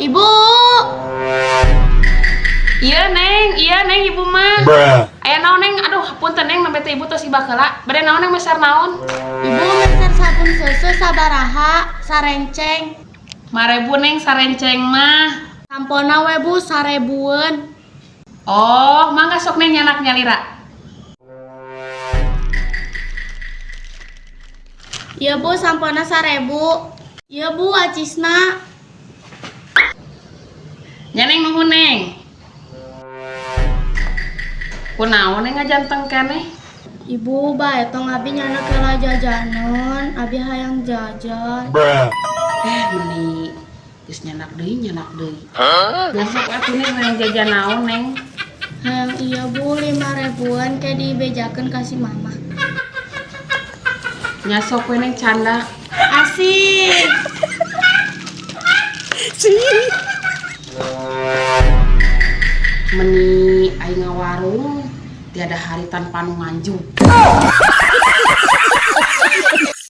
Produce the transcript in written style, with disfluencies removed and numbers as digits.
Ibu. Iya neng ibu mah. Aya naon neng? Aduh punten neng nembe teh ibu tos si baheula. Bade naon neng meser naon? Ibu meser sabun susu sabaraha sarenceng. 5.000 neng sarenceng mah. Sampona we Bu 1000-eun. Oh, mangga sok neng nyanak nyalira. Iya Bu, sampona 1000. Iya Bu, acisna. Nya neng nuhun neng. Kunaon neng ngajanteng keneh? Ibu bae tong abi nyana kela jajanan, abi hayang jajan. Meni geus nyanak deui. Besok atuh neng hayang jajan naon neng? Hayang iya Bu 5.000-an kayak dibejakeun kasih mama. Nya sok we neng canda. Asik. Meni aing ngawarung tiada hari tanpa nu nganjuk.